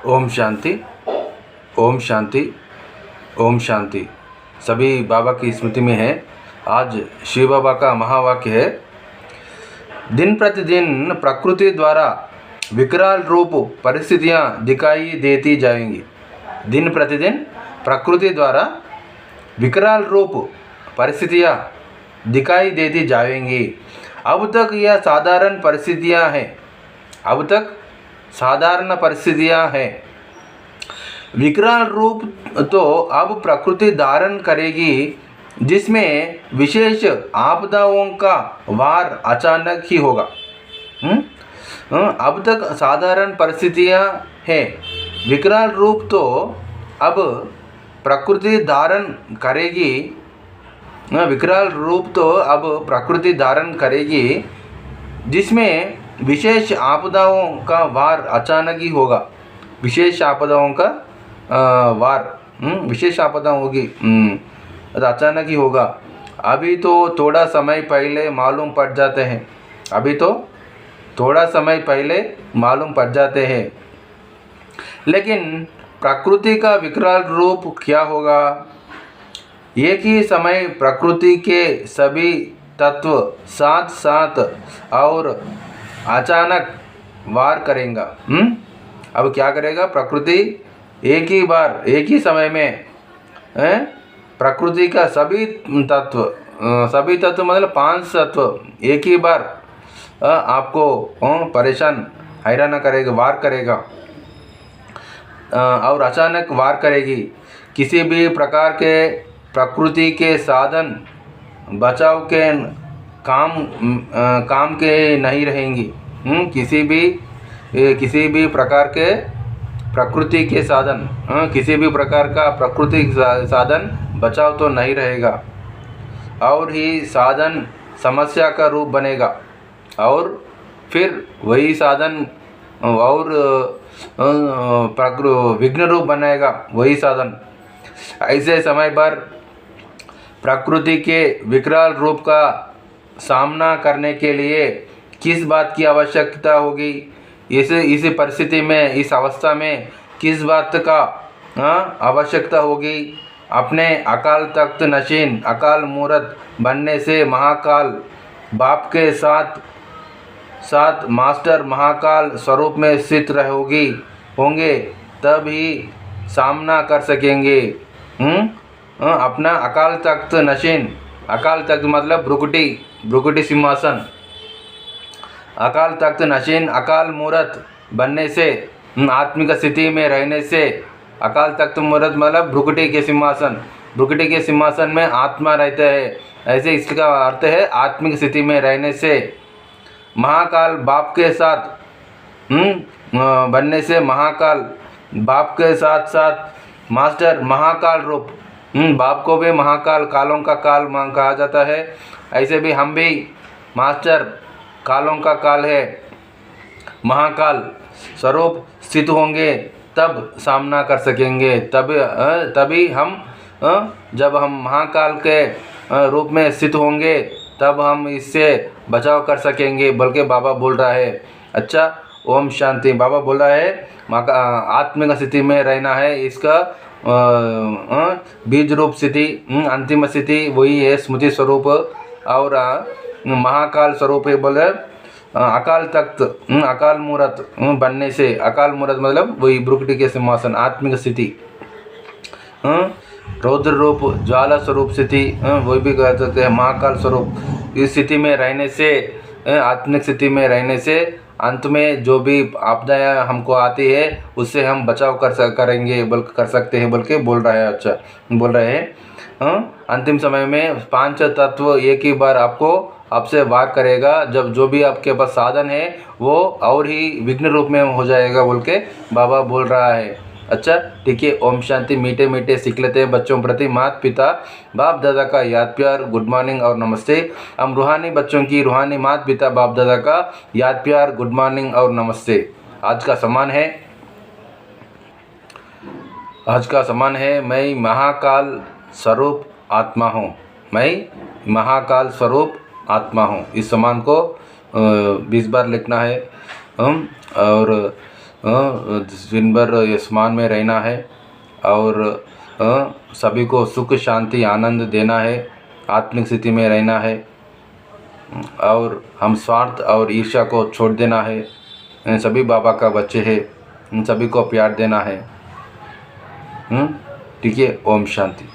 ओम शांति, ओम शांति, ओम शांति। सभी बाबा की स्मृति में है। आज शिव बाबा का महावाक्य है, दिन प्रतिदिन प्रकृति द्वारा विकराल रूप परिस्थितियाँ दिखाई देती जाएंगी। दिन प्रतिदिन प्रकृति द्वारा विकराल रूप परिस्थितियाँ दिखाई देती जाएंगी। अब तक यह साधारण परिस्थितियाँ हैं। अब तक साधारण परिस्थितियाँ हैं। विकराल रूप तो अब प्रकृति धारण करेगी, जिसमें विशेष आपदाओं का वार अचानक ही होगा। अब तक साधारण परिस्थितियाँ हैं। विकराल रूप तो अब प्रकृति धारण करेगी। विकराल रूप तो अब प्रकृति धारण करेगी, जिसमें विशेष आपदाओं का वार अचानक ही होगा। विशेष आपदाओं का वार, विशेष आपदा होगी, अचानक ही होगा। अभी तो थोड़ा समय पहले मालूम पड़ जाते हैं। अभी तो थोड़ा समय पहले मालूम पड़ जाते हैं। लेकिन प्रकृति का विकराल रूप क्या होगा? एक ही समय प्रकृति के सभी तत्व साथ साथ और अचानक वार करेगा। अब क्या करेगा? प्रकृति एक ही बार, एक ही समय में प्रकृति का सभी तत्व मतलब 5 तत्व एक ही बार आपको परेशान हैरान करेगा, वार करेगा और अचानक वार करेगी। किसी भी प्रकार के प्रकृति के साधन बचाव के काम के नहीं रहेंगी। किसी भी प्रकार के प्रकृति के साधन, किसी भी प्रकार का प्राकृतिक साधन बचाव तो नहीं रहेगा, और ही साधन समस्या का रूप बनेगा, और फिर वही साधन और विघ्न रूप बनेगा वही साधन। ऐसे समय पर प्रकृति के विकराल रूप का सामना करने के लिए किस बात की आवश्यकता होगी? इस परिस्थिति में, इस अवस्था में किस बात का आवश्यकता होगी? अपने अकाल तख्त नशीन अकाल मूर्त बनने से महाकाल बाप के साथ मास्टर महाकाल स्वरूप में स्थित होंगे, तब ही सामना कर सकेंगे। अपना अकाल तख्त नशीन, अकाल तख्त मतलब भ्रुकुटी सिंहासन, अकाल तख्त नशीन अकाल मूर्त बनने से, आत्मिक स्थिति में रहने से, अकाल तख्त मूर्त मतलब भ्रुकुटी के सिंहासन में आत्मा रहता है। ऐसे इसका अर्थ है आत्मिक स्थिति में रहने से। महाकाल बाप के साथ बनने से, महाकाल बाप के साथ साथ मास्टर महाकाल रूप, बाप को भी महाकाल, कालों का काल कहा जाता है। ऐसे भी हम भी मास्टर कालों का काल है, महाकाल स्वरूप स्थित होंगे, तब सामना कर सकेंगे। तभी हम जब हम महाकाल के रूप में स्थित होंगे, तब हम इससे बचाव कर सकेंगे, बल्कि बाबा बोल रहा है। अच्छा, ओम शांति। बाबा बोल रहा है आत्मिक स्थिति में रहना है। इसका बीज रूप स्थिति, अंतिम स्थिति वही है, स्मृति स्वरूप और महाकाल स्वरूप है। बोले अकाल तख्त अकाल मूर्त बनने से, अकाल मूर्त मतलब वही भ्रुकुटी के सिंहासन, आत्मिक स्थिति, रौद्र रूप ज्वाला स्वरूप स्थिति, वही भी कह सकते हैं महाकाल स्वरूप। इस स्थिति में रहने से, आत्मिक स्थिति में रहने से अंत में जो भी आपदाएं हमको आती है उससे हम बचाव करेंगे, बल्कि कर सकते हैं, बल्कि बोल रहा है। अच्छा, बोल रहे हैं अंतिम समय में 5 तत्व एक ही बार आपसे वार करेगा। जब जो भी आपके पास साधन है वो और ही विघ्न रूप में हो जाएगा, बोल के बाबा बोल रहा है। अच्छा, ठीक है। ओम शांति। मीठे मीठे सीख लेते हैं बच्चों प्रति माता पिता बाप दादा का याद प्यार, गुड मॉर्निंग और नमस्ते। हम रूहानी बच्चों की रूहानी माता पिता बाप दादा का याद प्यार, गुड मॉर्निंग और नमस्ते। आज का समान है मैं महाकाल स्वरूप आत्मा हूँ। मैं महाकाल स्वरूप आत्मा हूँ। इस समान को 20 बार लिखना है। और दिन भर आसमान में रहना है और सभी को सुख शांति आनंद देना है, आत्मिक स्थिति में रहना है और हम स्वार्थ और ईर्ष्या को छोड़ देना है। इन सभी बाबा का बच्चे हैं, इन सभी को प्यार देना है। ठीक है। ओम शांति।